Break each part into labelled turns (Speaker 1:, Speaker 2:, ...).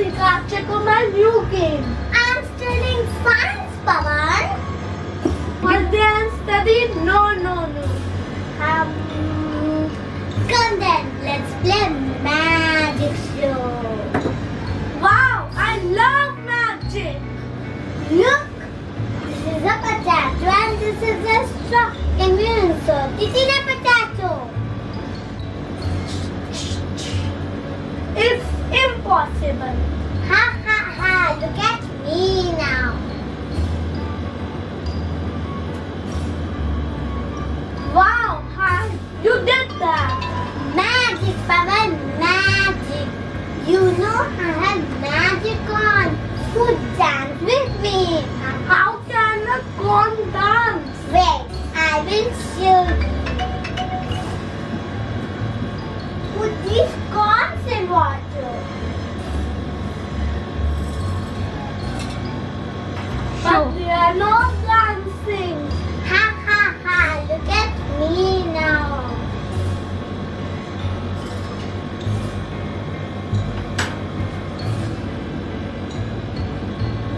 Speaker 1: Risika, check out my new game.
Speaker 2: I'm studying science, Pawan.
Speaker 1: But then study? No.
Speaker 2: Um, Come then, let's play magic show.
Speaker 1: Wow, I love magic.
Speaker 2: Look, this is a potato and this is a straw. Can we insert it in a potato?
Speaker 1: It's impossible.
Speaker 2: Ha, look at me now.
Speaker 1: Wow, you did that.
Speaker 2: Magic, Pawan, magic. You know I have magic on. Who dance with me?
Speaker 1: How can a corn dance?
Speaker 2: Wait, I will show you. Put these corns in water.
Speaker 1: But they are not dancing.
Speaker 2: Ha, look at me now.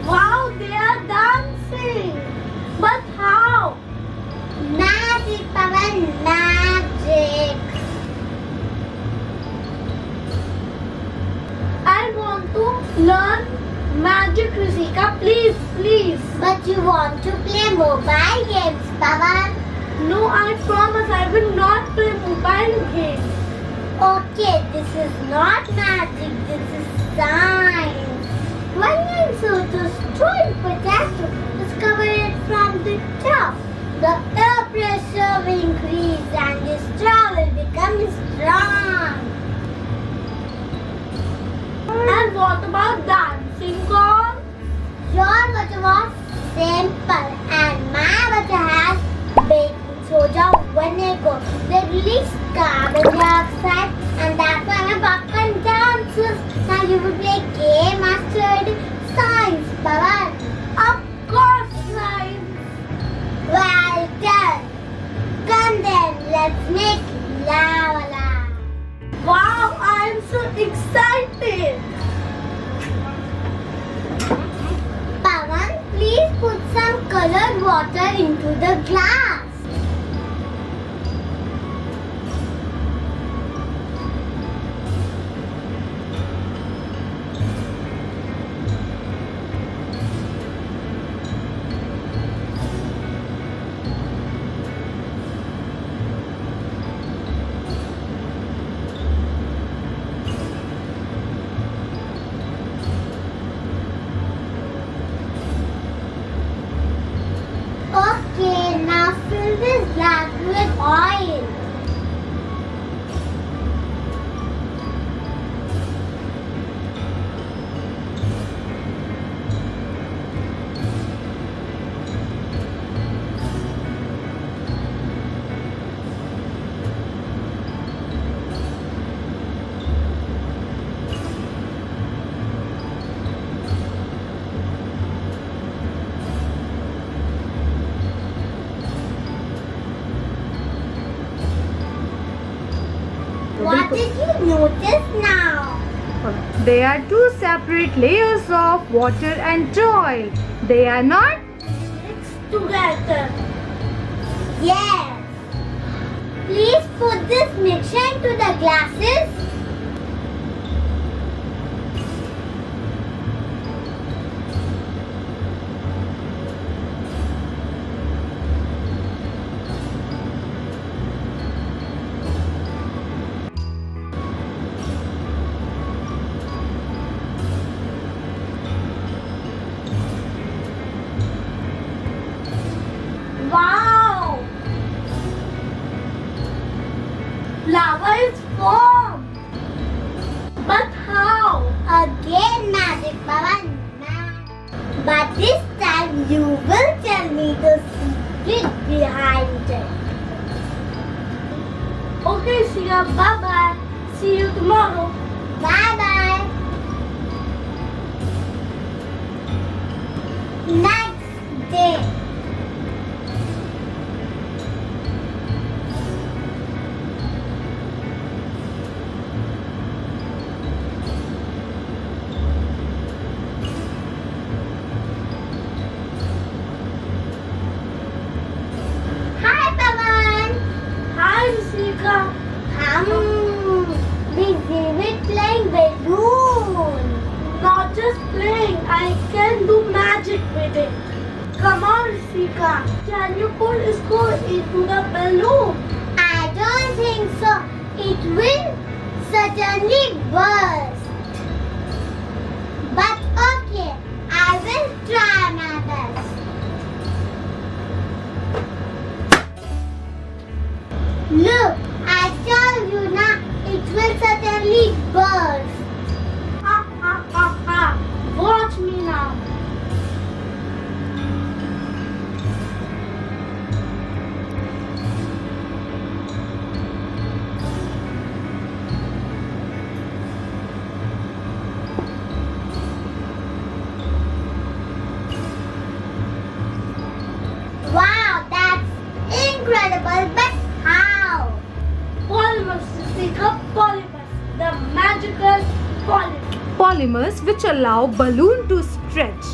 Speaker 1: Wow, they are dancing. But how?
Speaker 2: Magic, Pawan, magic.
Speaker 1: I want to learn magic, Risika. Please.
Speaker 2: But you want to play mobile games, Pawan?
Speaker 1: No, I promise I will not play mobile games.
Speaker 2: Okay, this is not magic, this is science. When you insert a straw in potato, discover it from the top. The air pressure will increase and the straw will become strong.
Speaker 1: And what about dancing corn?
Speaker 2: Your water was simple and my water has baking soda, vinegar. They release carbon dioxide and that's why my popcorn dances. Now you will play game mastered science, Pawan.
Speaker 1: Of course, science.
Speaker 2: Well done. Come then, let's make lava.
Speaker 1: Wow, I am so excited.
Speaker 2: Pawan, please put some colored water into the glass. Okay, now fill this glass with oil. What did you notice now?
Speaker 3: They are two separate layers of water and oil. They are not.
Speaker 1: Mix together.
Speaker 2: Yes. Please put this mixture into the glasses.
Speaker 1: Wow! Lava is formed. But how?
Speaker 2: Again magic, Pawan. But this time you will tell me the secret behind it.
Speaker 1: Okay, Sia, bye-bye. See you tomorrow.
Speaker 2: Bye-bye. Next day.
Speaker 1: with it. Come on, Risika. Can you pull Isko into the balloon?
Speaker 2: I don't think so. It will certainly burst. But okay, I will try my best. Look, I told you now, it will certainly burst.
Speaker 1: Ha ha ha ha. Watch me now.
Speaker 2: Wow, that's incredible, but how?
Speaker 1: Polymers, Risika. Polymers. The magical polymers.
Speaker 3: Polymers which allow balloon to stretch.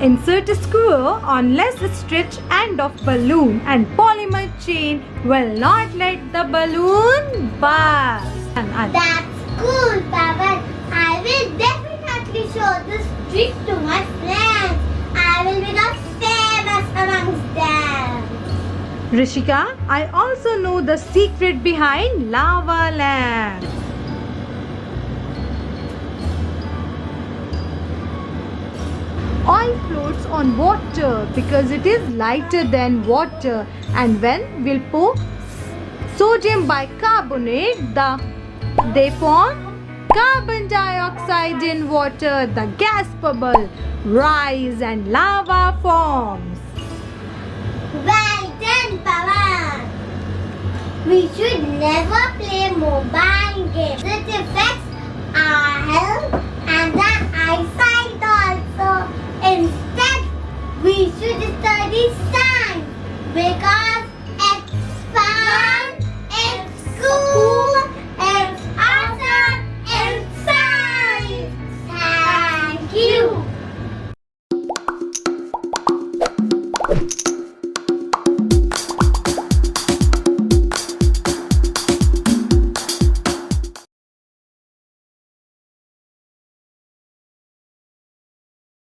Speaker 3: Insert a screw on less stretched end of balloon and polymer chain will not let the balloon burst.
Speaker 2: That's cool, Pawan. I will definitely show this trick to my friends. I will become famous amongst them.
Speaker 3: Rishika, I also know the secret behind lava lamp. Oil floats on water because it is lighter than water, and when we'll pour sodium bicarbonate, they form carbon dioxide in water. The gas bubble rise and lava forms.
Speaker 2: Well done, Pawan. We should never play mobile games. It affects our health and the eyesight.